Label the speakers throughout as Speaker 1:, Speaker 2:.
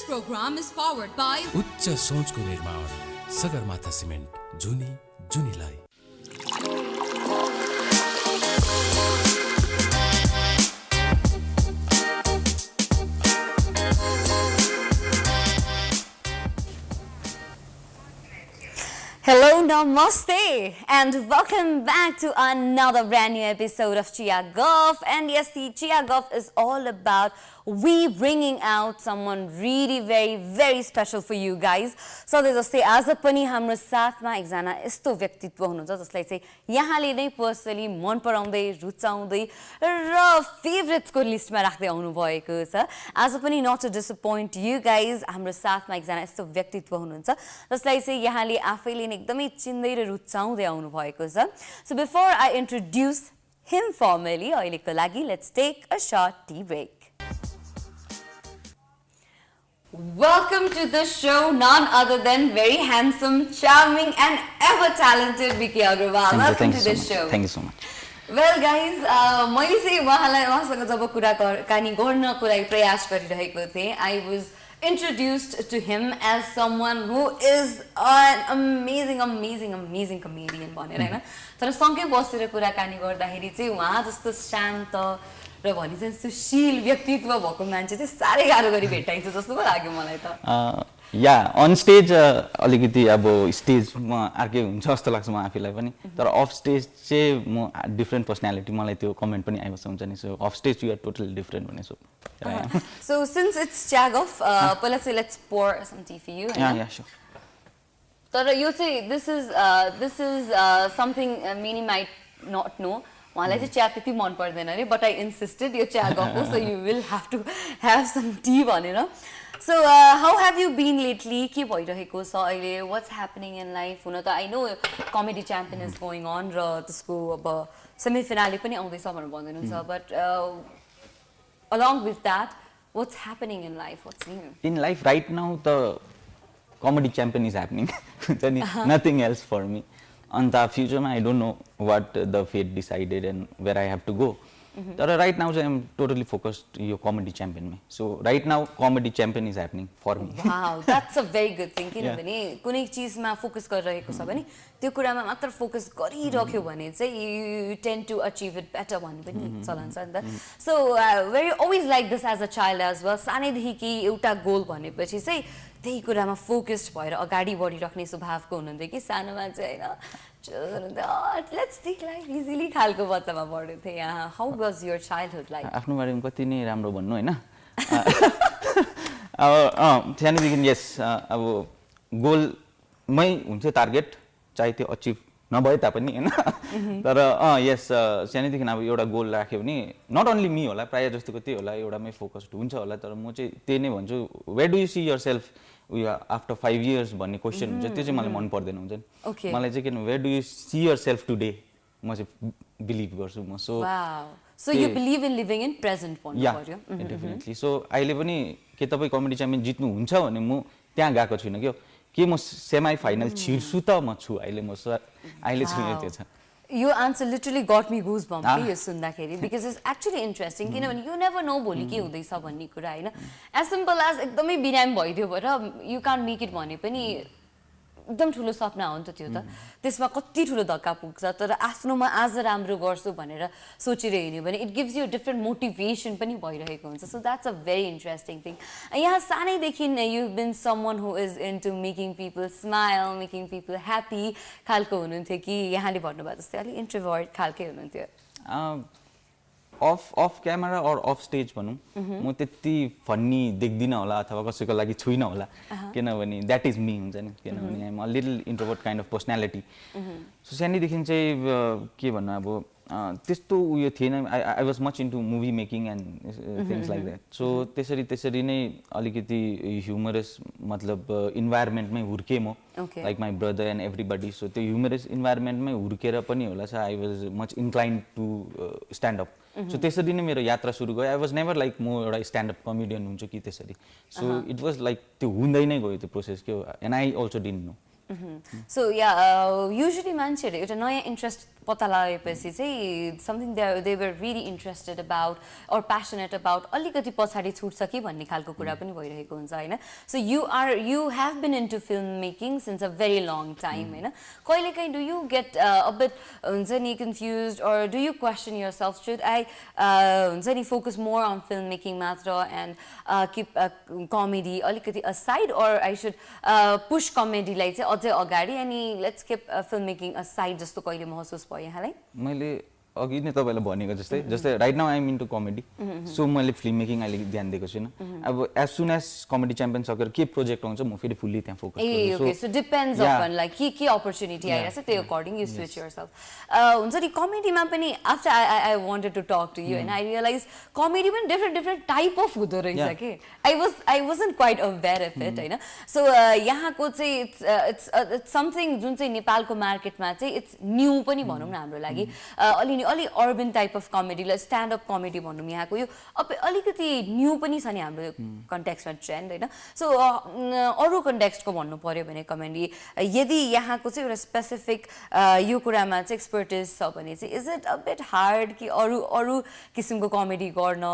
Speaker 1: program is powered by
Speaker 2: उच्च सोचको निर्माण सगरमाथा सिमेन्ट जुनी जुनीलाई
Speaker 3: Hello, namaste, and welcome back to another brand new episode of Chia Golf. And yes, the Chia Golf is all about we bringing out someone really very special for you guys. So जस्तै आज पनि हाम्रो साथमा एकजना यस्तो व्यक्तित्व हुनुहुन्छ जसलाई चाहिँ यहाँले नै पर्सनली मन पराउँदै रुचाउँदै र फेभरेट्सको लिस्टमा राख्दै आउनु भएको छ. आज पनि not to disappoint you guys, हाम्रो साथमा एकजना यस्तो व्यक्तित्व हुनुहुन्छ जसलाई चाहिँ यहाँले आफैले नै एकदमै चिन्दै र रुचाउँदै आउनु भएको छ. So before I introduce him formally, अहिलेको लागि let's take a short tea break. Welcome to the show, none other than very handsome, charming, and ever talented Vicky Agrawal. Welcome to the show.
Speaker 4: Thank you so much.
Speaker 3: Well, guys, मैले चाहिँ उहाँसँग जब कुराकानी गर्नको लागि प्रयास गरिरहेको थिएँ, I was introduced to him as someone who is an amazing comedian भनेर हैन. तर सँगै बसेर कुराकानी गर्दाखेरि चाहिँ उहाँ जस्तो शान्त र भनि चाहिँ सुशील व्यक्तित्व भएको मान्छे चाहिँ साह्रै गाह्रो गरी भेटाइन्छ जस्तो पो लाग्यो मलाई त.
Speaker 4: या अन स्टेज अलिकति अब स्टेजमा अर्कै हुन्छ जस्तो लाग्छ म आफैलाई पनि, तर अफ स्टेज चाहिँ म डिफरेन्ट पर्सनालिटी, मलाई त्यो कमेन्ट पनि आइबस्छ हुन्छ नि. So off stage you are totally different भने so.
Speaker 3: So since it's Chia Golf, let's pour some tea for you.
Speaker 4: Yeah, sure.
Speaker 3: तर यो चाहिँ this is something many might not know. मलाई चाहिँ चिया त्यति मन पर्दैन अरे, but I insisted यो Chia Golf हो, so you will have to have some tea भनेर. So how have you been lately? के भइरहेको छ अहिले? What's happening in life? हुन त I know comedy champion is going on र त्यसको अब सेमी फिनाले पनि आउँदैछ भनेर भन्नुहुन्छ, but along with that, what's happening in life? What's new?
Speaker 4: In life right now the comedy champion is happening. Nothing else for me. On the future I don't know what the fate decided and where I have to go. But right now I am totally focused on comedy champion. So right now comedy champion is happening for me.
Speaker 3: Wow, that's a very good thing. किनभने कुनै चीजमा focus गरिरहेको छ भने त्यो कुरामा मात्र focus गरिराख्यो भने चाहिँ you tend to achieve it better भन्ने पनि चलन छ नि त. So were you always like this as a child as well? सानैदेखि एउटा गोल भनेपछि चाहिँ त्यही कुरामा फोकस्ड भएर अगाडि बढिराख्ने स्वभावको हुनुहुन्थ्यो कि सानोमा चाहिँ हैन let's take life easily खालको बच्चामा बढ्दै थिए यहाँ. How was your childhood like?
Speaker 4: आफ्नो बारेमा कति नै राम्रो भन्नु हैन. अब सानैदेखि यस अब गोलमै हुन्छ टार्गेट, चाहे त्यो अचिभ नभए तापनि हैन. तर यस सानैदेखि अब एउटा गोल राख्यो भने नट ओन्ली मी होला, प्राय जस्तोको त्यही होला, एउटामै फोकस्ड हुन्छ होला. तर म चाहिँ त्यही नै भन्छु, where do you see yourself after 5 years भन्ने क्वेसन हुन्छ, त्यो चाहिँ मलाई मन पर्दैन हुन्छ नि. मलाई चाहिँ किन where do you see yourself today म चाहिँ बिलिभ गर्छु म.
Speaker 3: So you believe in living in present point?
Speaker 4: Yeah, definitely. So अहिले पनि के तपाईँ कमेडी च्याम्पियन जित्नु हुन्छ भने म त्यहाँ गएको छुइनँ के म सेमी फाइनल छिर्छु त म छु अहिले, म अहिले छुइनँ त्यो छ.
Speaker 3: Your answer literally got me goosebumps यो सुन्दाखेरि, because it's actually interesting. किनभने you never know भोलि के हुँदैछ भन्ने कुरा हैन. As simple as एकदमै बिरामी भइदियो भएर you can't make it भने पनि एकदम ठुलो सपना हो नि त त्यो त. त्यसमा कति ठुलो धक्का पुग्छ, तर आफ्नोमा आज राम्रो गर्छु भनेर सोचेर हिँड्यो भने it gives you a different motivation पनि भइरहेको हुन्छ. So that's a very interesting thing. यहाँ सानैदेखि you've been someone who is into making people smile, making people happy खालको हुनुहुन्थ्यो कि यहाँले भन्नुभयो जस्तै अलि इन्ट्रोभर्ट खालकै हुनुहुन्थ्यो?
Speaker 4: अफ क्यामेरा और अफ स्टेज भनौँ म त्यति फन्नी देख्दिनँ होला अथवा कसैको लागि छुइनँ होला, किनभने द्याट इज मी हुन्छ नि. किनभने I'm a little introvert kind of personality. So सानैदेखि चाहिँ के भन्नु अब त्यस्तो उयो थिएन. I was much into movie making and things like that. So त्यसरी नै अलिकति ह्युमरस मतलब इन्भाइरोमेन्टमै हुर्केँ म, like my brother and everybody. So त्यो ह्युमरस इन्भाइरोमेन्टमै हुर्केर पनि होला so I was much inclined to stand up. So त्यसरी नै मेरो यात्रा सुरु गयो. आई वाज नेभर लाइक म एउटा स्ट्यान्ड अप कमेडियन हुन्छु कि त्यसरी. सो इट वाज लाइक त्यो हुँदै नै गयो त्यो प्रोसेस के हो, and I also didn't know.
Speaker 3: So yeah, usually मान्छेहरुले एउटा नयाँ इन्ट्रेस्ट पत्ता लगाएपछि चाहिँ something they were really interested about or passionate about अलिकति पछाडि छुट्छ कि भन्ने खालको कुरा पनि भइरहेको हुन्छ होइन so you have been into film making since a very long time होइन कहिलेकाहीँ do you get a bit हुन्छ नि confuse or do you question yourself should I हुन्छ नि focus more on film making मात्र and keep comedy अलिकति aside or I should push कमेडीलाई चाहिँ अझै अगाडि अनि let's keep film making aside जस्तो कहिले महसुस भयो यहाँलाई
Speaker 4: मैले अघि नै तपाईँलाई भनेको जस्तै right now I'm into comedy so मैले फिल्म मेकिङ अहिले ध्यान दिएको छुइनँ अब as soon as comedy champion सकेर के प्रोजेक्ट आउँछ म फेरि फुल्ली त्यहाँ फोकस गर्छु
Speaker 3: okay so depends on like के अपर्च्युनिटी आइरहेछ त्यही अकर्डिङ यु स्विच योरसेल्फ हुन्छ नि कमेडीमा पनि after I wanted to talk to you and I realise comedy पनि डिफ्रेन्ट टाइप अफ हुँदो रहेछ कि I wasn't quite aware of it होइन सो यहाँको चाहिँ इट्स समथिङ जुन चाहिँ नेपालको मार्केटमा चाहिँ इट्स न्यू पनि भनौँ न हाम्रो लागि अलि अर्बन टाइप अफ कमेडीलाई स्ट्यान्डअप कमेडी भनौँ यहाँको यो अलिकति न्यू पनि छ नि हाम्रो कन्टेक्स्टमा ट्रेन्ड होइन सो अरू कन्टेक्स्टको भन्नु पऱ्यो भने कमेडी यदि यहाँको चाहिँ एउटा स्पेसिफिक यो कुरामा चाहिँ एक्सपर्टिज छ भने चाहिँ is it a bit hard कि अरू किसिमको कमेडी गर्न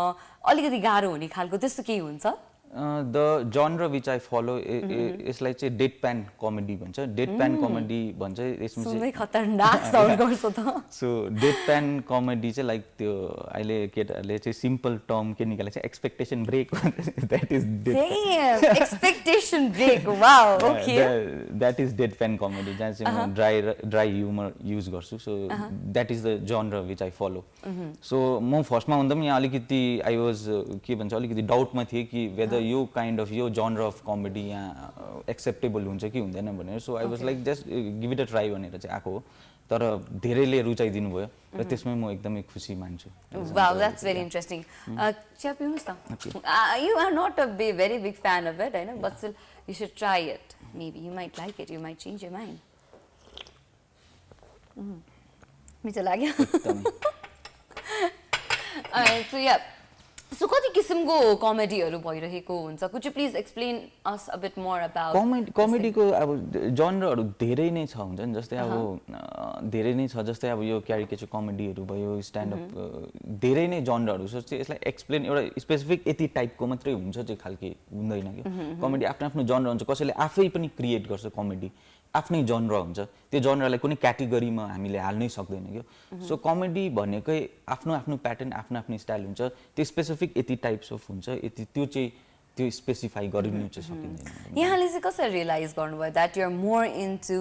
Speaker 3: अलिकति गाह्रो हुने खालको त्यस्तो केही हुन्छ
Speaker 4: the genre which I follow यसलाई चाहिँ डेड प्यान कमेडी भन्छ डेड प्यान कमेडी भन्छ यसमा
Speaker 3: चाहिँ खतरनाक साउन्ड गर्छ त
Speaker 4: सो डेड प्यान कमेडी चाहिँ लाइक त्यो अहिले केटाहरूले चाहिँ सिम्पल टर्म के निकालेको छ expectation break that is
Speaker 3: expectation break wow okay
Speaker 4: that is deadpan comedy जहाँ चाहिँ म ड्राई ह्युमर युज गर्छु so that is the genre which I follow so म फर्स्टमा हुँदा पनि यहाँ अलिकति आई वाज के भन्छ अलिकति डाउटमा थिएँ कि वेदर यो काइन्ड अफ यो जनर अफ कमेडी यहाँ एक्सेप्टेबल हुन्छ कि हुँदैन भनेर so I was like just give it a try भनेर चाहिँ आएको हो तर धेरैले रुचाइदिनु भयो र त्यसमै म एकदमै खुसी मान्छु
Speaker 3: वाउ द्याट्स भेरी इन्ट्रेस्टिङ चिया पिउनुहोस् न you are not a very big fan of it होइन but still you should try it maybe you might like it you might change your mind मिठो लाग्यो सो या सो कति किसिमको कमेडीहरू भइरहेको हुन्छ could you please explain us a bit more about
Speaker 4: कमेडीको अब जनरहरू धेरै नै छ हुन्छ नि जस्तै अब धेरै नै छ जस्तै अब यो क्यारिकेचर कमेडीहरू भयो स्ट्यान्डअप धेरै नै जनरहरू छ चाहिँ यसलाई एक्सप्लेन एउटा स्पेसिफिक यति टाइपको मात्रै हुन्छ चाहिँ खालके हुँदैन कि कमेडी आफ्नो आफ्नो जनर हुन्छ कसैले आफै पनि क्रिएट गर्छ कमेडी आफ्नै जनर हुन्छ त्यो जनरलाई कुनै क्याटेगोरीमा हामीले हाल्नै सक्दैन क्या सो कमेडी भनेकै आफ्नो आफ्नो प्याटर्न आफ्नो आफ्नो स्टाइल हुन्छ त्यो स्पेसिफिक यति टाइप्स अफ हुन्छ यति त्यो चाहिँ त्यो स्पेसिफाई गरिनु चाहिँ सकिँदैन
Speaker 3: यहाँले चाहिँ कसरी रियलाइज गर्नुभयो that you're more into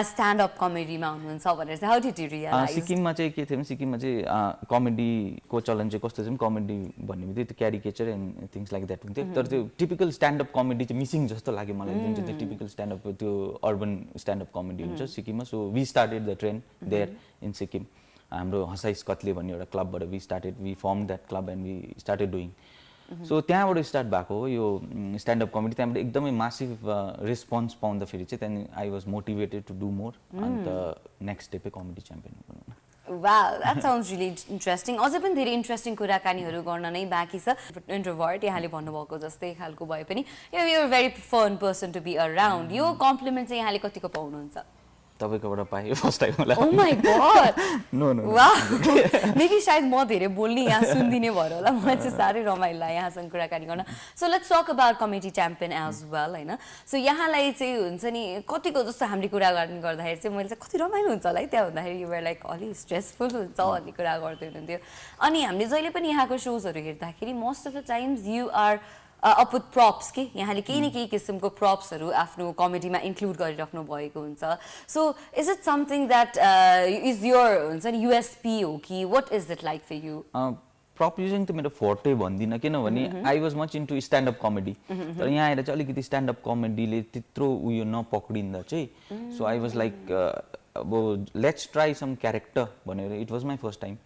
Speaker 3: stand up कमेडीमा हुनुहुन्छ भनेर चाहिँ हाउ डिड यु रियलाइज
Speaker 4: सिक्किममा चाहिँ के थियो भने सिक्किममा चाहिँ कमेडीको चलन चाहिँ कस्तो चाहिँ कमेडी भन्ने बित्तिकै त्यो caricature and things like that हुन्थ्यो तर त्यो टिपिकल स्ट्यान्डअप कमेडी चाहिँ मिसिङ जस्तो लाग्यो मलाई जुन चाहिँ त्यो टिपिकल स्ट्यान्डअप त्यो अर्बन स्ट्यान्डअप कमेडी हुन्छ सिक्किममा so we started the trend there in Sikkim हाम्रो हँसाइस कत्ले भन्ने एउटा क्लबबाट we form that club and we started doing so त्यहाँबाट स्टार्ट भएको हो यो स्ट्यान्डअप कमेडी त्यहाँबाट एकदमै मासिभ रेस्पोन्स पाउँदाखेरि चाहिँ त्यहाँदेखि I was motivated to do more अन्त नेक्स्ट स्टेपै कमेडी च्याम्पियन बनाउन
Speaker 3: wow that sounds really interesting अझै पनि धेरै इन्ट्रेस्टिङ कुराकानीहरू गर्न नै बाँकी छ इन्ट्रोभर्ट यहाँले भन्नुभएको जस्तै खालको भए पनि you're very fun person to be around यो कम्प्लिमेन्ट चाहिँ यहाँले कतिको पाउनुहुन्छ
Speaker 4: तपाईँकोबाट पाएँ फर्स्ट टाइम होला
Speaker 3: oh my god
Speaker 4: no no
Speaker 3: वाह मेबी सायद म धेरै बोल्ने यहाँ सुनिदिने भएर होला मलाई चाहिँ साह्रै रमाइलो लाग्यो यहाँसँग कुराकानी गर्न so let's talk about comedy champion as well होइन सो यहाँलाई चाहिँ हुन्छ नि कतिको जस्तो हामीले कुरा गर्दाखेरि चाहिँ मैले चाहिँ कति रमाइलो हुन्छ होला है त्यहाँ हुँदाखेरि युआर लाइक अलि स्ट्रेसफुल हुन्छ भन्ने कुरा गर्दै हुनुहुन्थ्यो अनि हामीले जहिले पनि यहाँको सोजहरू हेर्दाखेरि most of the times you are up with props के यहाँले केही न केही किसिमको प्रप्सहरू आफ्नो कमेडीमा इन्क्लुड गरिराख्नु भएको हुन्छ so is it something that is your हुन्छ नि युएसपी हो कि what is it like for you
Speaker 4: prop using त मेरो फोर्टे भन्दिनँ किनभने I was much into standup comedy तर यहाँ आएर चाहिँ अलिकति स्ट्यान्डअप कमेडीले त्यत्रो उयो नपक्रिँदा चाहिँ सो आई वाज लाइक अब लेट्स ट्राई सम क्यारेक्टर भनेर it was my first time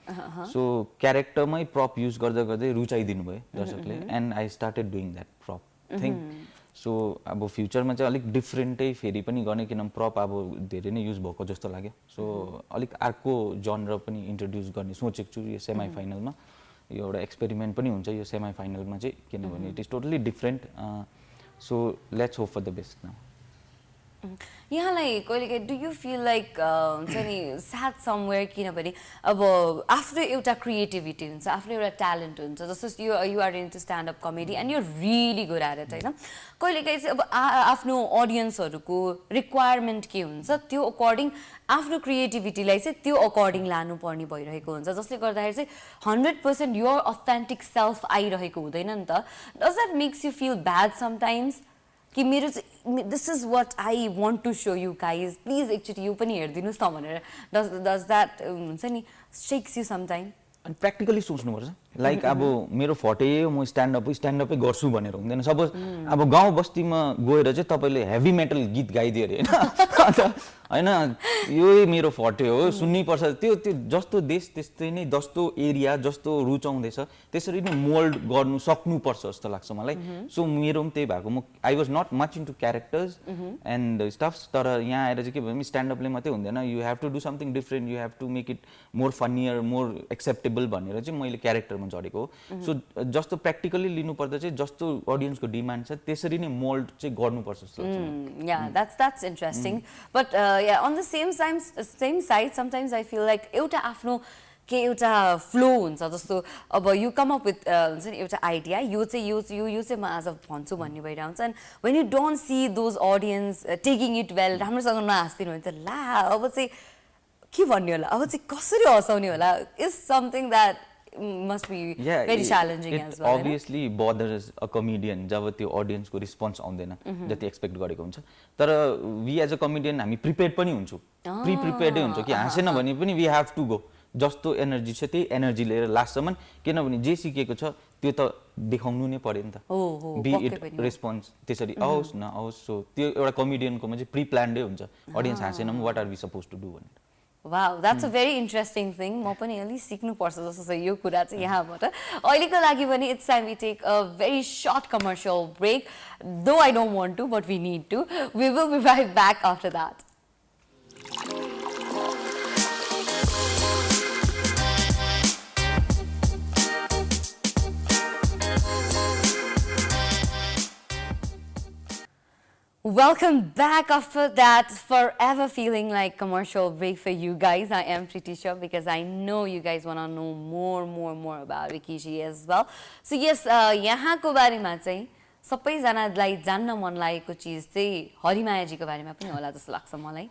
Speaker 4: so क्यारेक्टरमै प्रप युज गर्दा गर्दै रुचाइदिनु भयो दर्शकले and I started doing that prop thing so अब फ्युचरमा चाहिँ अलिक डिफ्रेन्टै फेरि पनि गर्ने किनभने प्रप अब धेरै नै युज भएको जस्तो लाग्यो सो अलिक अर्को जनर पनि इन्ट्रोड्युस गर्ने सोचेको छु यो सेमी फाइनलमा यो एउटा एक्सपेरिमेन्ट पनि हुन्छ यो सेमी फाइनलमा चाहिँ किनभने it is totally different so let's hope for the best now
Speaker 3: यहाँलाई कहिलेकाहीँ डु यु फिल लाइक हुन्छ नि स्याड समवेयर किनभने अब आफ्नो एउटा क्रिएटिभिटी हुन्छ आफ्नो एउटा ट्यालेन्ट हुन्छ जस्तो you are into stand up comedy and you really good at it होइन कहिलेकाहीँ चाहिँ अब आफ्नो अडियन्सहरूको रिक्वायरमेन्ट के हुन्छ त्यो अकर्डिङ आफ्नो क्रिएटिभिटीलाई चाहिँ त्यो अकर्डिङ लानुपर्ने भइरहेको हुन्छ जसले गर्दाखेरि चाहिँ 100% योर अथेन्टिक सेल्फ आइरहेको हुँदैन नि त does that makes you feel bad sometimes कि मेरो this is what I want to so you guys please एकचोटि यो पनि हेरिदिनुहोस् न भनेर डज द्याट हुन्छ नि सेक्स यु समटाइम
Speaker 4: अनि प्र्याक्टिकली सोच्नुपर्छ लाइक अब मेरो फटे म स्ट्यान्डअपै गर्छु भनेर हुँदैन सपोज अब गाउँ बस्तीमा गएर चाहिँ तपाईँले हेभी मेटल गीत गाइदियो अरे होइन होइन यो मेरो फटे हो सुन्नैपर्छ त्यो जस्तो देश त्यस्तै नै जस्तो एरिया जस्तो रुचाउँदैछ त्यसरी नै मोल्ड गर्नु सक्नुपर्छ जस्तो लाग्छ मलाई सो मेरो पनि त्यही भएको म I was not much into characters and stuffs तर यहाँ आएर चाहिँ के भयो स्ट्यान्डअपले मात्रै हुँदैन you have to do something different you have to make it more funnier more acceptable भनेर चाहिँ मैले क्यारेक्टरमा झरेको हो सो जस्तो प्र्याक्टिकली लिनुपर्दा चाहिँ जस्तो अडियन्सको डिमान्ड छ त्यसरी नै मोल्ड चाहिँ गर्नुपर्छ जस्तो लाग्छ
Speaker 3: या that's interesting but yeah on the same side sometimes I feel like एउटा आफ्नो के एउटा फ्लो हुन्छ जस्तो अब यु कम अप विथ हुन्छ नि एउटा आइडिया यो चाहिँ म आज भन्छु भन्ने भइरहन्छ and when you don't see those audience taking it well राम्रोसँग नहाँस्दिनु भने त ला अब चाहिँ के भन्ने होला अब चाहिँ कसरी हँसाउने होला is something that must be very challenging as well.
Speaker 4: Obviously bothers a comedian जब त्यो audience को response आउँदैन जति एक्सपेक्ट गरेको हुन्छ तर we as a comedian हामी prepared पनि हुन्छौँ प्रिपेयर्डै हुन्छ कि हाँसेन भने पनि we have to go जस्तो एनर्जी छ त्यही एनर्जी लिएर लास्टसम्म किनभने जे सिकेको छ त्यो त देखाउनु नै पर्यो नि त बी इट रेस्पोन्स त्यसरी आओस् नआओस् सो त्यो एउटा कमेडियनकोमा चाहिँ प्रि प्लान्डै हुन्छ अडियन्स हाँसेन what are we suppose to do भनेर
Speaker 3: Wow, that's a very interesting thing. म पनि अलि सिक्नुपर्छ जस्तो छ यो कुरा चाहिँ यहाँबाट अहिलेको लागि पनि it's time we take a very short commercial break. Though I don't want to, but we need to. We will be right back after that. Welcome back after that forever feeling like commercial break for you guys. I am Pritisha because I know you guys want to know more about Rikishi as well. So yes, यहाँको बारेमा चाहिँ सबैजनालाई जान्न मन लागेको चिज चाहिँ हरिमायाजीको बारेमा पनि होला जस्तो लाग्छ मलाई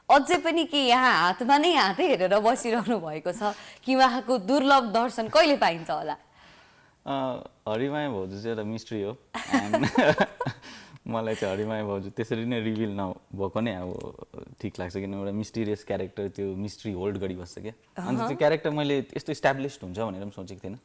Speaker 3: अझै पनि कि यहाँ हातमा नै हातै हेरेर बसिरहनु भएको छ कि उहाँको दुर्लभ दर्शन कहिले पाइन्छ होला
Speaker 4: हरिमाया भाउजू चाहिँ एउटा मिस्ट्री हो मलाई चाहिँ हरिमाया भाउजू त्यसरी नै रिभिल नभएको नै अब ठिक लाग्छ किन एउटा मिस्टिरियस क्यारेक्टर त्यो मिस्ट्री होल्ड गरिबस्छ क्या अन्त त्यो क्यारेक्टर मैले यस्तो इस्टाब्लिस्ड हुन्छ भनेर पनि सोचेको थिएन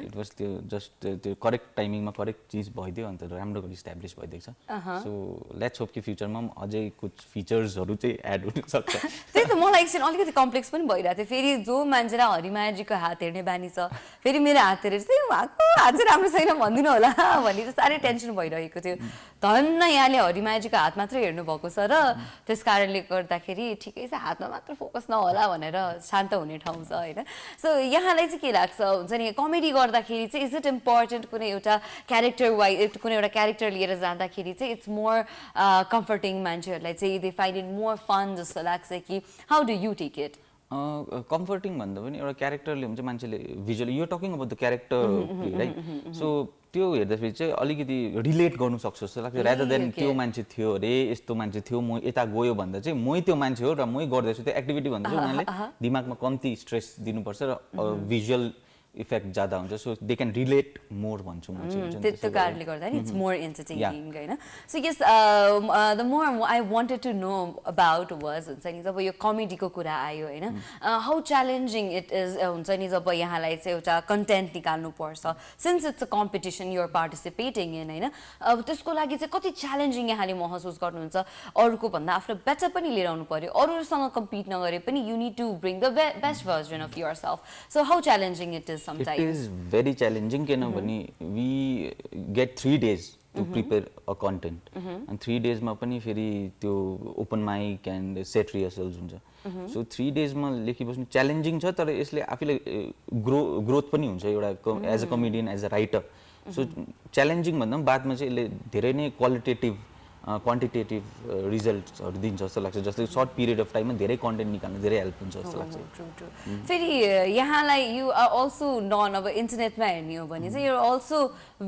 Speaker 4: इट वाज त्यो जस्ट त्यो करेक्ट टाइमिङमा करेक्ट चिज भइदियो अन्त राम्रो गरी इस्टाब्लिस भइदिएको छ सो लेट्स होप कि फ्युचरमा पनि अझै कुछ फिचर्सहरू चाहिँ एड हुनसक्छ
Speaker 3: त्यही त मलाई एकछिन अलिकति कम्प्लेक्स पनि भइरहेको थियो फेरि जो मान्छेलाई हरिमायाजीको हात हेर्ने बानी छ फेरि मेरो हात हेरेर चाहिँ उहाँको हात चाहिँ राम्रो छैन भनिदिनु होला भन्ने चाहिँ साह्रै टेन्सन भइरहेको थियो धन्न यहाँले हरिमायाजीको हात मात्रै हेर्नु भएको छ र त्यस कारणले गर्दाखेरि ठिकै छ हातमा मात्र फोकस नहोला भनेर शान्त हुने ठाउँ छ होइन सो यहाँलाई चाहिँ के लाग्छ हुन्छ नि कमेडी गर्दाखेरि चाहिँ इज इट इम्पोर्टेन्ट कुनै एउटा क्यारेक्टर वाइज कुनै एउटा क्यारेक्टर लिएर जाँदाखेरि चाहिँ इट्स मोर कम्फर्टिङ मान्छेहरूलाई चाहिँ they find it more fun जस्तो लाग्छ कि how do you take it
Speaker 4: comforting भन्दा पनि एउटा क्यारेक्टरले हुन्छ मान्छेले भिजुअली यो talking about the character right so त्यो हेर्दाखेरि चाहिँ अलिकति रिलेट गर्नु सक्छ जस्तो लाग्छ रादर देन त्यो मान्छे थियो अरे यस्तो मान्छे थियो म यता गयो भन्दा चाहिँ मै त्यो मान्छे हो र मै गर्दैछु त्यो एक्टिभिटी भन्दा चाहिँ उनीहरूले दिमागमा कम्ती स्ट्रेस दिनुपर्छ र भिजुअल इफेक्ट ज्यादा हुन्छ so they can relate more भन्छु म चाहिँ
Speaker 3: त्यो कारणले गर्दा नि इट्स मोर एन्टरटेनिङ होइन so yes the more I wanted to know about was हुन्छ नि जब यो कमेडीको कुरा आयो होइन हाउ च्यालेन्जिङ इट इज हुन्छ नि जब यहाँलाई चाहिँ एउटा कन्टेन्ट निकाल्नु पर्छ since it's a competition you're participating in होइन अब त्यसको लागि चाहिँ कति च्यालेन्जिङ यहाँले महसुस गर्नुहुन्छ अरूको भन्दा आफ्नो बेटर पनि लिएर आउनु पर्यो अरूसँग कम्पिट नगरे पनि you need to bring the best version of yourself so how challenging it is sometimes.
Speaker 4: It is very challenging किनभने we get 3 days to prepare a content and 3 days मा पनि फेरि त्यो open mic and set rehearsals हुन्छ so 3 days मा लेखिबस्नु challenging छ तर यसले आफैलाई ग्रोथ पनि हुन्छ एउटा as a comedian as a writer so challenging भन्दा पनि बादमा चाहिँ यसले धेरै नै क्वालिटेटिभ क्वान्टिटेटिभ रिजल्ट्सहरू दिन्छ जस्तो लाग्छ जस्तै सर्ट पिरियड अफ टाइममा धेरै कन्टेन्ट निकाल्न धेरै हेल्प हुन्छ जस्तो लाग्छ
Speaker 3: फेरि यहाँलाई यु आर अल्सो नन अब इन्टरनेटमा हेर्ने हो भने चाहिँ you're also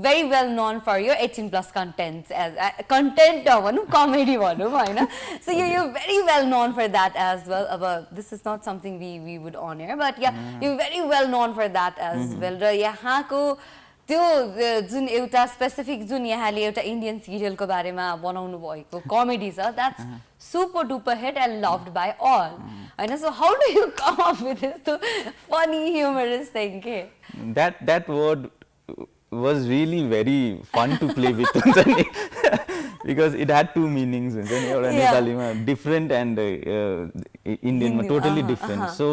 Speaker 3: very well known for your 18+ content age content भनौँ कमेडी भनौँ होइन so you very well known for that age well अब this is not something we would on here but you very well known for that age well र यहाँको त्यो जुन एउटा specific जुन यहाँले एउटा इन्डियन सिरियलको बारेमा बनाउनु भएको कमेडी छ that's super duper hit and loved by all होइन so how do you come up with यस्तो फनी ह्युमरस थिङ के
Speaker 4: that word was really very fun to play with हुन्छ नि because it had two meanings हुन्छ नि एउटा नेपालीमा different and इन्डियनमा totally different so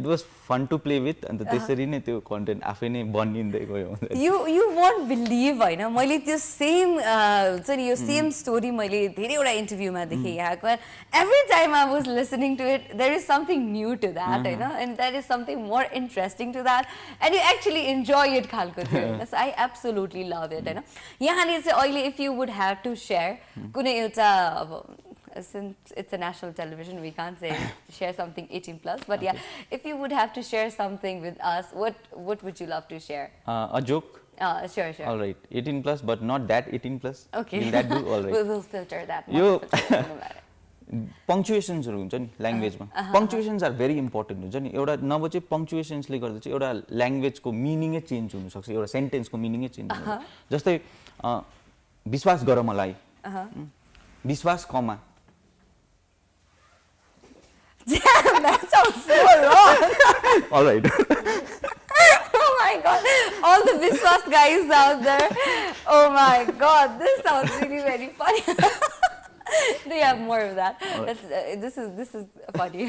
Speaker 4: it was fun to play with अन्त त्यसरी नै त्यो कन्टेन्ट आफै नै बनिँदै गयो
Speaker 3: you won't believe होइन मैले त्यो सेम हुन्छ नि यो सेम स्टोरी मैले धेरैवटा इन्टरभ्यूमा देखेँ यहाँको every time I was listening to it there is something new to that होइन and there is something more interesting to that and you actually enjoy it खालको थियो होइन so I absolutely love it होइन यहाँले चाहिँ अहिले if you would have to share कुनै एउटा अब since it's a national television we can't say share something 18+, but yeah if you would have to share something with us what would you love to share
Speaker 4: a joke
Speaker 3: sure
Speaker 4: all right 18+ but not that 18+
Speaker 3: okay
Speaker 4: will that do all right
Speaker 3: we'll filter that
Speaker 4: यो पङ्क्चुएसन्सहरू हुन्छ नि ल्याङ्ग्वेजमा पङ्क्चुएसन्स are very important हुन्छ नि एउटा नभए चाहिँ पङ्क्चुएसन्सले गर्दा चाहिँ एउटा ल्याङ्ग्वेजको मिनिङै चेन्ज हुनसक्छ एउटा सेन्टेन्सको मिनिङै चेन्ज हुनसक्छ जस्तै विश्वास गर मलाई विश्वास कमा
Speaker 3: that sounds so wrong
Speaker 4: all right
Speaker 3: oh my god all the Vishwas guys out there oh my god this sounds really very funny do you have more of that this is funny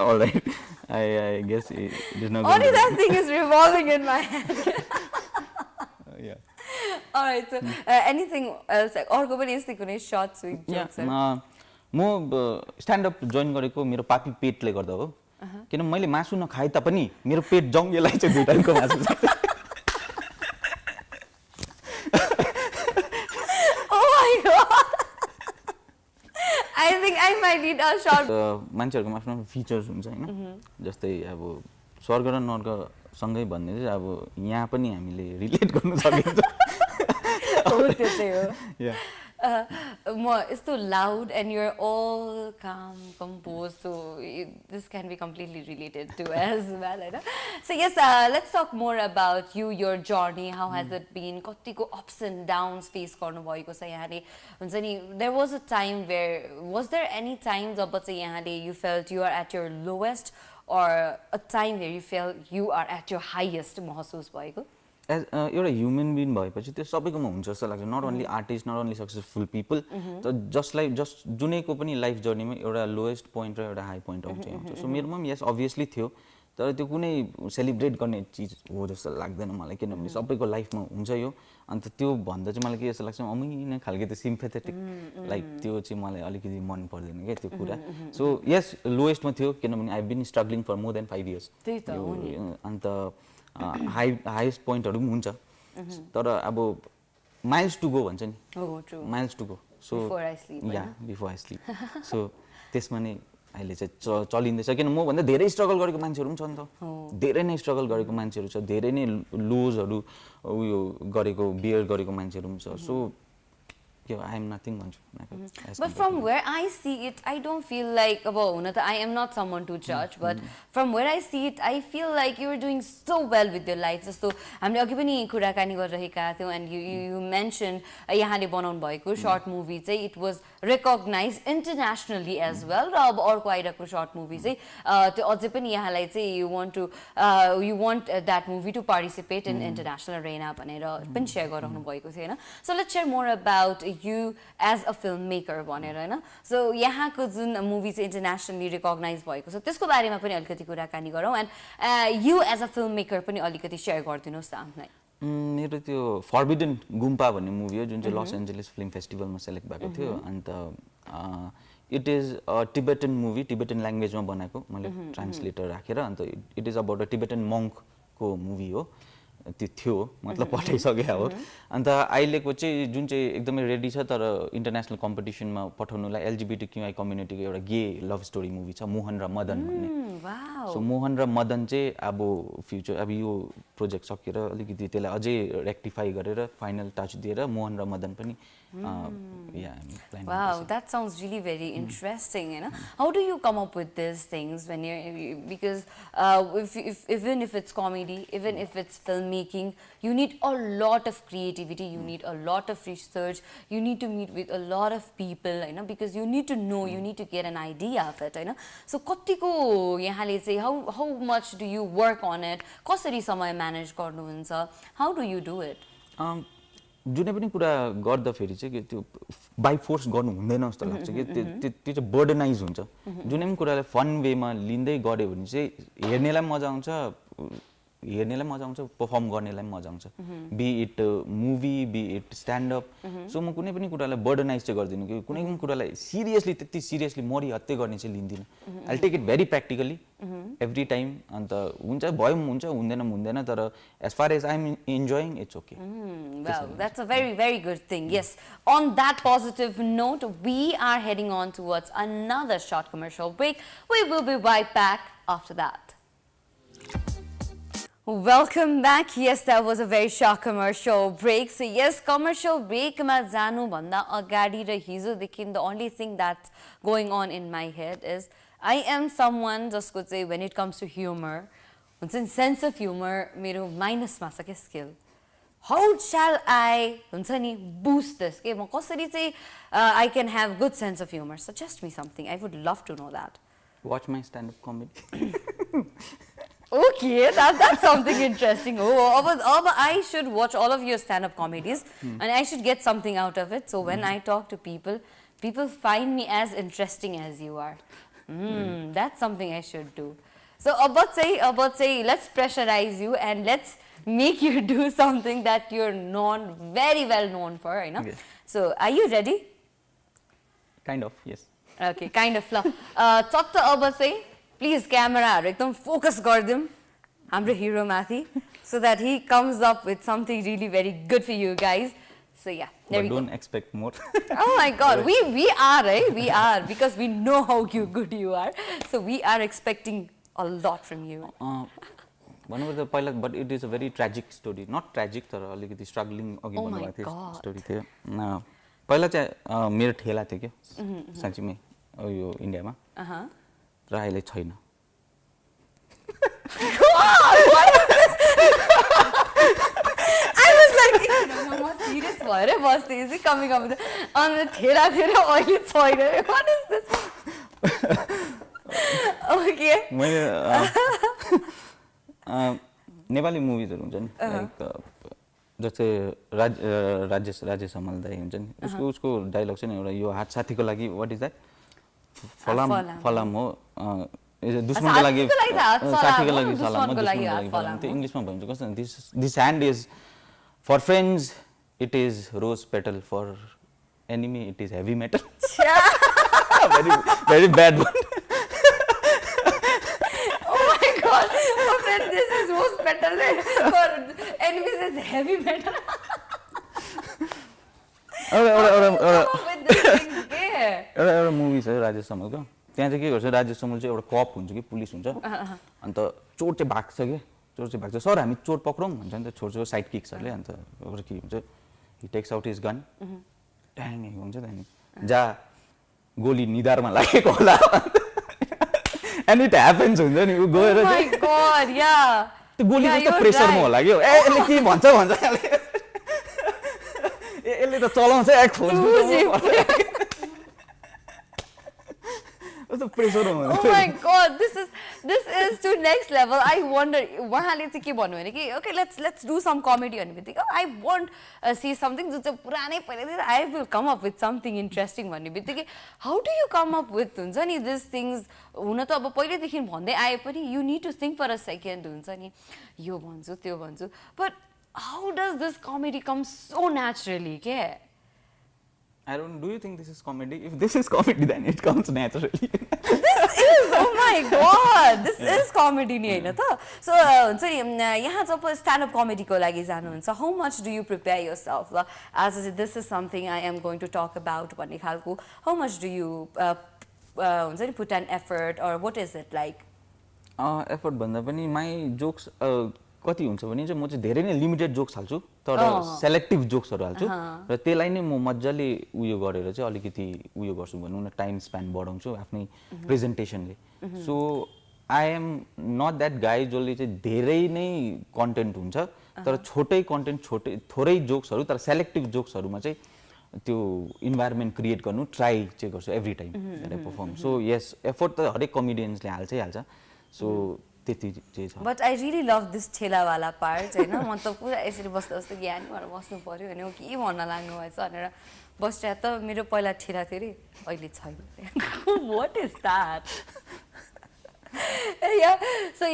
Speaker 4: all right I guess it is not
Speaker 3: only that thing is revolving in my head
Speaker 4: yeah
Speaker 3: all right so anything else orko pani यस्तै कुनै short sweet jokes
Speaker 4: म stand-up join गरेको मेरो पापी पेटले गर्दा हो किन मैले मासु नखाए तापनि मेरो पेट जङ्गेलाई चाहिँ 2 टाइमको मासु छ
Speaker 3: oh my god I think I might need a short
Speaker 4: मान्छेहरुको आफ्नो फिचर्स हुन्छ हैन जस्तै अब स्वर्ग र नर्क सँगै भन्ने चाहिँ अब यहाँ पनि हामीले रिलेट गर्न सकिन्छ
Speaker 3: हो त्यो चाहिँ हो
Speaker 4: या
Speaker 3: more it's too loud and you're all calm composed so this can be completely related to as well right? So yes let's talk more about your journey how has it been कतिको ups and downs face गर्नु भएको छ यहाँले हुन्छ नि there was a time where was there any time जब चाहिँ यहाँले you felt you are at your lowest or a time where you felt you are at your highest महसुस भएको
Speaker 4: एज एउटा ह्युमन बिङ भएपछि त्यो सबैकोमा हुन्छ जस्तो लाग्छ not only artist not only successful people त जस्ट जुनैको पनि लाइफ जर्नीमा एउटा लोएस्ट पोइन्ट र एउटा हाई पोइन्ट आउँछ सो मेरोमा पनि यस अभियसली थियो तर त्यो कुनै सेलिब्रेट गर्ने चिज हो जस्तो लाग्दैन मलाई किनभने सबैको लाइफमा हुन्छ यो अन्त त्यो भन्दा चाहिँ मलाई के जस्तो लाग्छ अमिने खालको त्यो सिम्पेथेटिक लाइक त्यो चाहिँ मलाई अलिकति मन पर्दैन क्या त्यो कुरा सो यस लोएस्टमा थियो किनभने I been struggling for more than 5 years अन्त हाइएस्ट पोइन्टहरु पनि हुन्छ तर अब माइल्स टु गो भन्छ नि miles to go so before I sleep so त्यसमा नै अहिले चाहिँ चलिँदैछ किन म भन्दा धेरै स्ट्रगल गरेको मान्छेहरु पनि छ नि त धेरै नै स्ट्रगल गरेको मान्छेहरु छ धेरै नै लोजहरु उयो गरेको बियर गरेको मान्छेहरु पनि छ so I am nothing much.
Speaker 3: But from where I see it, I don't feel like I am not someone to judge. But from where I see it, I feel like you are doing so well with your life. So हामीले अघि पनि कुराकानी गरिरहेका थियौं and you mentioned यहाँले बनाउनु भएको short movie चाहिँ it was recognized internationally as well. र अब अर्को आइरहेको short movie चाहिँ त्यो अझै पनि यहाँलाई चाहिँ you want that movie to participate in international arena भनेर पनि share गराउनु भएको थियो हैन. So let's share more about you as a filmmaker भनेर हैन सो यहाँको जुन मुभी चाहिँ इन्टरनेशनली रिकग्नाइज भएको छ त्यसको बारेमा पनि अलिकति कुराकानी गरौँ and you as a filmmaker पनि अलिकति शेयर गरिदिनुहोस् त आफूलाई
Speaker 4: मेरो त्यो फर्बिडन गुम्पा भन्ने मुभी हो जुन चाहिँ लस एन्जलस फिल्म फेस्टिभलमा सेलेक्ट भएको थियो and it is a Tibetan movie Tibetan ल्याङ्ग्वेजमा बनाएको मैले ट्रान्सलेटर राखेर and it is about a Tibetan मङ्कको मुभी हो त्यो थियो मतलब पठाइसके हो अन्त अहिलेको चाहिँ जुन चाहिँ एकदमै रेडी छ तर इन्टरनेसनल कम्पिटिसनमा पठाउनुलाई एलजिबिटिक्युआई कम्युनिटीको एउटा गे लभ स्टोरी मुभी छ मोहन र मदन भन्ने सो मोहन र मदन चाहिँ अब फ्युचर अब यो प्रोजेक्ट सकेर अलिकति त्यसलाई अझै रेक्टिफाई गरेर फाइनल टच दिएर मोहन र मदन पनि
Speaker 3: Wow, that sounds really very interesting. You know, how do you come up with these things when you're because even if it's comedy, even if it's filmmaking, you need a lot of creativity. You need a lot of research. You need to meet with a lot of people. You know, because you need to know, you need to get an idea of it. You know, so कतिको यहाँले चाहिँ how much do you work on it? कसरी समय manage गर्नुहुन्छ? How do you do it?
Speaker 4: जुनै पनि कुरा गर्दाखेरि चाहिँ त्यो बाई फोर्स गर्नु हुँदैन जस्तो लाग्छ कि त्यो चाहिँ बर्डनाइज हुन्छ जुनै पनि कुरालाई फन वेमा लिँदै गऱ्यो भने चाहिँ हेर्नेलाई मजा आउँछ पर्फर्म गर्नेलाई पनि मजा आउँछ be it movie be it standup so म कुनै पनि कुरालाई बर्डनाइज चाहिँ गर्दिनँ कि कुनै पनि कुरालाई त्यति सिरियसली मरि हत्ते गर्ने चाहिँ लिँदिनँ I take it very practically every time अन्त हुन्छ भयो पनि हुन्छ हुँदैन तर as far as I am enjoying it's okay
Speaker 3: Well, that's a very, very good thing. Yes. On that positive note, we are heading on towards another short commercial break. We will be right back after that. Welcome back. Yes, that was a very short commercial break. So yes, commercial break ma janu bhanda agadi ra hijo dekhi the only thing that's going on in my head is I am someone jasko चाहिँ when it comes to humor, sense of humor मेरो minus ma छ के skill. How shall I boost this? Okay, कसरी चाहिँ I can have good sense of humor. Suggest me something. I would love to know that.
Speaker 4: Watch my stand-up comedy.
Speaker 3: Okay, that's something interesting. Oh, I should watch all of your stand-up comedies and I should get something out of it. So when I talk to people, people find me as interesting as you are. That's something I should do. So about say, let's pressurize you and let's make you do something that you're very well known for, you know.
Speaker 4: Yes.
Speaker 3: So are you ready?
Speaker 4: Kind of, yes.
Speaker 3: Okay, kind of. Chapta अब चाहिँ please cameraहरू एकदम focus गरिदिउँ हाम्रो hero माथि so that he comes up with something really very good for you guys. So yeah, there we go.
Speaker 4: Don't expect more.
Speaker 3: Oh my God, we are, right? We are because we know how good you are. So we are expecting a lot from you.
Speaker 4: भन्नु पर्दा पहिला but it is a very tragic story. Not tragic तर अलिकति struggling अघि भन्नुभएको थियो story थियो. पहिला चाहिँ मेरो ठेला थियो के साँच्चीमै यो इन्डियामा र अहिले छैन.
Speaker 3: I was like, म serious भएर बस्दै थिएँ कमी अनि ठेला थियो अहिले छैन. What is this? Okay.
Speaker 4: मैले नेपाली मुभिजहरू हुन्छ नि लाइक जस्तै राजेश हमाल दाइ हुन्छ नि उसको डायलग छ नि एउटा यो हात साथीको लागि वाट इज द्याट फलाम हो दुश्मनको लागि साथीको लागि सलाम दुश्मनको लागि फलाम त्यो इङ्ग्लिसमा भन्छ कस्तो this hand is for friends it is rose petal for enemy it is heavy metal very bad one.
Speaker 3: This is rose petal for enemies is heavy metal.
Speaker 4: एउटा मुभी छ राजेश समलको त्यहाँ चाहिँ के गर्छ राजेश समल चाहिँ एउटा कप हुन्छ कि पुलिस हुन्छ अन्त चोर चाहिँ भाग्छ सर हामी चोर पक्रौँ भन्छ नि त छोड्छको साइड किक्सहरूले अन्त के हुन्छ he takes out his gun ट्याङ हुन्छ त्यहाँदेखि जा गोली निधारमा लागेको होला and it happens हुन्छ नि उ गएर
Speaker 3: Oh my God, yeah.
Speaker 4: त्यो गोली कस्तो प्रेसरमा होला के यसले के भन्छ यसले त चलाउँछ एक खोज कस्तो प्रेसर हुन्छ.
Speaker 3: Oh my God, this is to next level. I wonder उहाँले चाहिँ के भन्नु भने कि okay let's do some comedy भन्ने बित्तिकै I want see something जो चाहिँ पुरानै पहिला I will come up with something interesting भन्ने बित्तिकै how do you come up with हुन्छ नि these things हुन त अब पहिलेदेखि भन्दै आए पनि you need to think for a second हुन्छ नि यो भन्छु त्यो भन्छु but how does this comedy come so naturally के
Speaker 4: I don't. Do you think this is comedy? If this is comedy, then it comes naturally.
Speaker 3: This is, oh my god, this is comedy नि हैन त. So हुन्छ नि यहाँ जब stand up comedy को लागि जानुहुन्छ, how much do you prepare yourself? As this is something I am going to talk about भन्ने खालको, how much do you हुन्छ नि put an effort or what is it like?
Speaker 4: Effort भन्दा पनि my jokes कति हुन्छ भने चाहिँ म चाहिँ धेरै नै लिमिटेड जोक्स हाल्छु तर सेलेक्टिभ जोक्सहरू हाल्छु र त्यसलाई नै म मजाले उयो गरेर चाहिँ अलिकति उयो गर्छु भनौँ न टाइम स्प्यान बढाउँछु आफ्नै प्रेजेन्टेसनले so I am not that guy जसले चाहिँ धेरै नै कन्टेन्ट हुन्छ तर छोटै कन्टेन्ट थोरै जोक्सहरू तर सेलेक्टिभ जोक्सहरूमा चाहिँ त्यो इन्भाइरोमेन्ट क्रिएट गर्नु ट्राई चाहिँ गर्छु एभ्री टाइम पर्फर्म सो यस एफोर्ट त हरेक कमेडियन्सले हाल्छै हाल्छ सो त्यति चाहिँ छ
Speaker 3: but I really love this ठेलावाला पार्ट होइन म त पुरा यसरी बस्दा बस्दा ज्ञान भएर बस्नु पऱ्यो होइन के भन्न लाग्नु भएछ भनेर बस्दा त मेरो पहिला ठेला थियो अरे अहिले छैन what is that so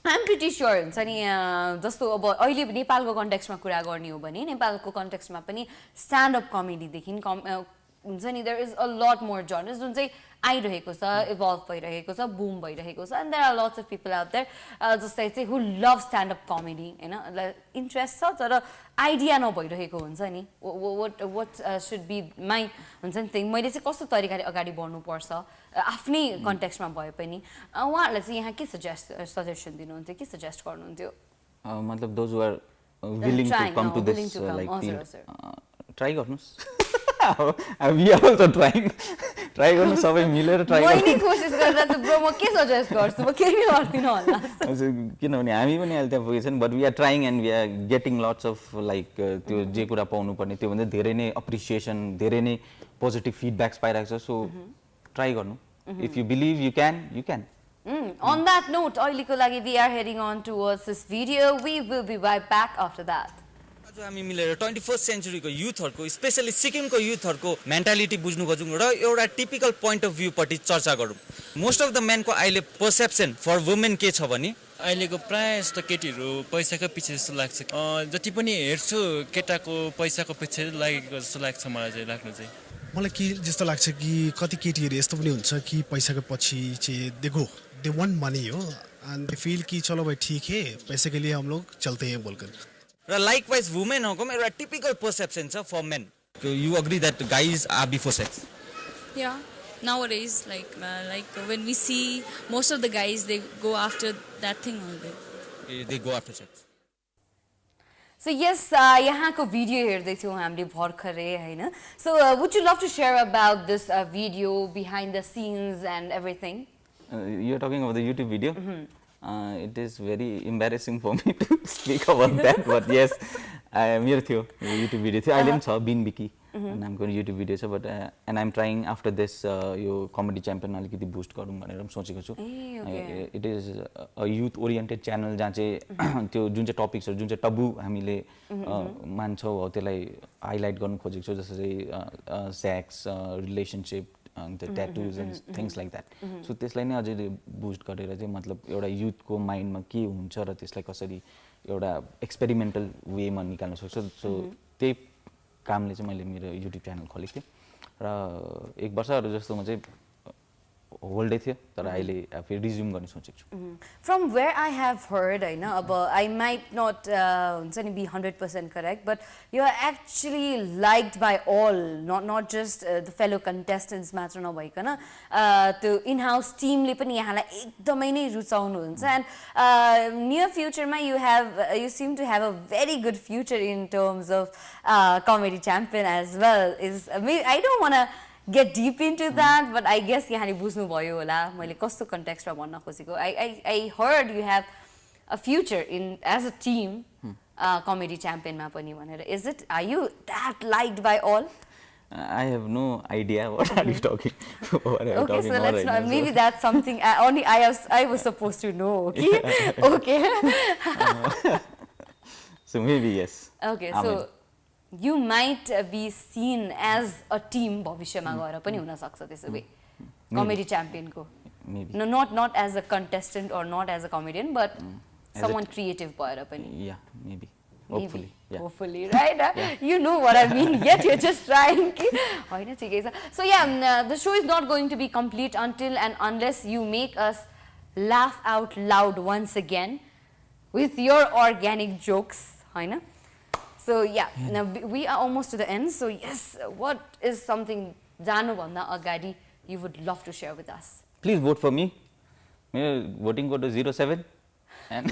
Speaker 3: I'm pretty sure हुन्छ नि जस्तो अब अहिले नेपालको कन्टेक्स्टमा कुरा गर्ने हो भने नेपालको कन्टेक्स्टमा पनि स्ट्यान्डअप कमेडीदेखि हुन्छ नि there is a lot more genres जुन चाहिँ आइरहेको छ इभल्भ भइरहेको छ बुम भइरहेको छ and there are lots of people out there जस्तै चाहिँ हु लभ स्ट्यान्डअप कमेडी होइन इन्ट्रेस्ट छ तर आइडिया नभइरहेको हुन्छ नि वाट सुड बी माई हुन्छ नि त्यही मैले चाहिँ कस्तो तरिकाले अगाडि बढ्नुपर्छ आफ्नै कन्टेक्स्टमा भए पनि उहाँहरूलाई चाहिँ यहाँ के सजेसन दिनुहुन्थ्यो के सजेस्ट गर्नुहुन्थ्यो
Speaker 4: मतलब those are willing to come to this like try गर्नुस् we are also trying try गर्नु सबै मिलेर ट्राई गर्नु
Speaker 3: मैले कोसिस गर्दा चाहिँ ब्रो म के सजेस्ट गर्छु म केही गर्दिन होला
Speaker 4: किनभने हामी पनि अहिले त्यहाँ पुगेछौँ but we are trying and we are getting lots of like त्यो जे कुरा पाउनु पर्ने त्यो भन्दा धेरै नै अप्रिसिएसन धेरै नै पोजिटिभ फिडब्याक्स पाइरहेको छ सो ट्राई गर्नु if you believe you can
Speaker 3: On that note, अहिलेको लागि we are heading on towards this video. We will be right back after that.
Speaker 1: आज हामी मिलेर 21st सेन्चुरीको युथहरुको स्पेशली सिक्किमको युथहरुको मेन्टालिटी बुझ्नु खोजौँ र एउटा टिपिकल पोइन्ट अफ भ्यू पट्टि चर्चा गरौँ मोस्ट अफ द मेनको अहिले पर्सेप्सन फर वुमेन के छ भने
Speaker 5: अहिलेको प्रायः जस्तो केटीहरू पैसाको पछि जस्तो लाग्छ जति पनि हेर्छु केटाको पैसाको पछि लागेको जस्तो लाग्छ मलाई चाहिँ
Speaker 6: मलाई के जस्तो लाग्छ कि कति केटीहरू यस्तो पनि हुन्छ कि पैसाको पछि चाहिँ देखो दे वान्ट मनी हो एन्ड दे फिल कि चलो भाई ठीक है पैसे के लिए हम लोग चलते हैं बोलकर
Speaker 1: र लाइकवाइज वुमेनहरुको एउटा टिपिकल पर्सेप्सन छ for men you agree that guys are before sex
Speaker 7: Yeah, nowadays, like when we see most of the guys, they go after that thing only.
Speaker 1: They go after sex.
Speaker 3: So yes, यहाँको video हेर्दै थियौँ हामीले भर्खरै हैन So would you love to share about this video behind the scenes and everything?
Speaker 4: You are talking about the YouTube video? It is very embarrassing for me to speak about that, but yes, मेरो थियो YouTube video थियो अहिले पनि छ बिन बिकी नामको YouTube video छ but and I'm trying after this यो कमेडी च्याम्पियन अलिकति बुस्ट गरौँ भनेर पनि सोचेको छु it is a youth oriented channel जहाँ चाहिँ त्यो जुन चाहिँ टपिक्सहरू जुन चाहिँ टबु हामीले मान्छौँ हो त्यसलाई हाइलाइट गर्नु खोजेको छु जस्तो चाहिँ sex relationship the tattoos and things like that so त्यसलाई नै अझै बुस्ट गरेर चाहिँ मतलब एउटा युथको माइन्डमा के हुन्छ र त्यसलाई कसरी एउटा एक्सपेरिमेन्टल वेमा निकाल्न सक्छ सो त्यही कामले चाहिँ मैले मेरो युट्युब च्यानल खोलेको थिएँ र एक वर्षहरू जस्तो म चाहिँ होल्डै थियो तर अहिले फेरि रिज्युम गर्ने सोचेको छु
Speaker 3: From where I have heard, I know, but I might not be 100% correct, but you are actually liked by all, not just the fellow contestants मात्र नभइकन त्यो in-house teamले पनि यहाँलाई एकदमै नै रुचाउनुहुन्छ and near futureमा you seem to have a very good future in terms of comedy champion as well. I don't want to get deep into that, but I guess यहाँले बुझ्नु भयो होला मैले कस्तो कन्टेक्स्टमा भन्न खोजेको I heard you have a future in as a team comedy champion मा पनि भनेर are you that liked by all?
Speaker 4: I have no idea what are you talking
Speaker 3: okay so let's not, maybe that's something only I was supposed to know okay
Speaker 4: so maybe yes
Speaker 3: okay so you might be seen as a team भविष्यमा गएर पनि हुन सक्छ त्यसो भए comedy च्याम्पियनको no not as a contestant or not as a comedian but someone creative भएर पनि
Speaker 4: yeah maybe Hopefully, yeah.
Speaker 3: Hopefully, right? You know what I mean, yet you're just trying. होइन, ठिकै छ. So yeah, the show is not going to be complete until and unless you make us laugh out loud once again with your organic jokes, होइन? So yeah, now we are almost to the end. So yes, what is something जानुभन्दा अगाडि you would love to share with us?
Speaker 4: Please vote for me. मेरो voting code is 07 and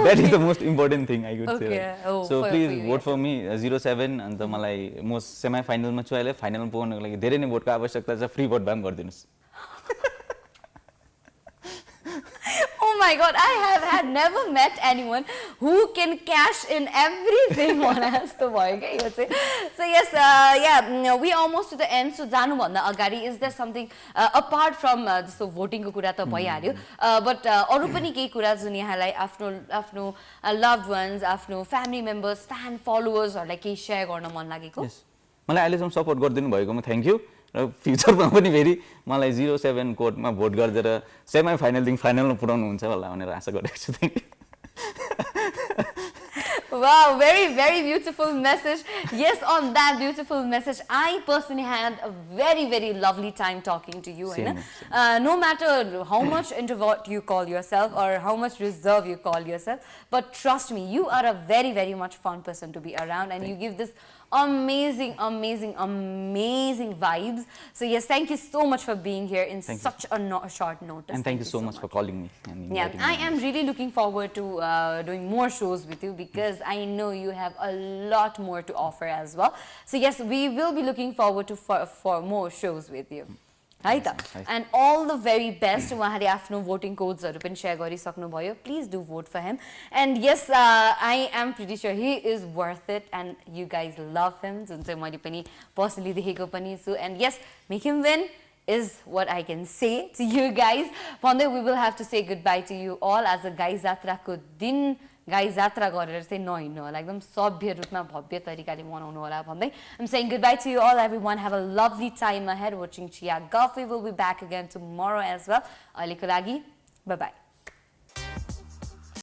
Speaker 4: that is the most important thing I could say.
Speaker 3: Okay.
Speaker 4: right?
Speaker 3: Oh,
Speaker 4: So
Speaker 3: for
Speaker 4: please
Speaker 3: you,
Speaker 4: vote for me 07 अन्त मलाई म semi फाइनलमा छु अहिले फाइनलमा पुग्नको लागि धेरै नै भोटको आवश्यकता छ फ्री भोट भए पनि गरिदिनुस्
Speaker 3: Oh my god, I have had never met anyone who can cash in everything one has to buy. So yes, yeah, we are almost to the end. So जानुभन्दा अगाडि, is there something apart from जस्तो voting को कुरा त भइहाल्यो, but अरु पनि केही कुरा जुन यहाँलाई आफ्नो loved ones, आफ्नो family members, fan followers हरुलाई केही share गर्न मन लागेको?
Speaker 4: Yes. मलाई अहिलेसम्म सपोर्ट गरिदिनु भएकोमा थ्याङ्क यू र फ्युचरमा पनि फेरि मलाई 07 कोडमा भोट गरेर सेमी फाइनलदेखि फाइनलमा पुर्याउनु हुन्छ होला भनेर आशा गरेको छु thank you
Speaker 3: Wow, very, very beautiful message. Yes, on that beautiful message, I personally had a very, very lovely time talking to you.
Speaker 4: Same,
Speaker 3: No matter how much introvert you call yourself or how much reserved you call yourself, but trust me, you are a very, very much fun person to be around, and you give this amazing, amazing, amazing vibes. So yes, thank you so much for being here in such a short notice.
Speaker 4: And thank you so much for calling me. And
Speaker 3: Yeah,
Speaker 4: inviting
Speaker 3: I
Speaker 4: me.
Speaker 3: am really looking forward to doing more shows with you because I know you have a lot more to offer as well. So yes, we will be looking forward to for more shows with you. Right? And all the very best. उहाँले आफ्नो voting codes हरु पनि share गरिसक्नु भयो. Please do vote for him. And yes, I am pretty sure he is worth it and you guys love him. जुन चाहिँ मैले पनि personally देखेको पनि छु. And yes, make him win is what I can say to you guys. भन्दै we will have to say goodbye to you all as a गाई जात्राको दिन गाई जात्रा गरेर चाहिँ नहिँड्नु होला एकदम सभ्य रूपमा भव्य तरिकाले मनाउनु होला भन्दै I'm saying goodbye to you all everyone. Have a lovely time ahead watching Chia Golf. We will be back again tomorrow as well. अहिलेको लागि bye bye.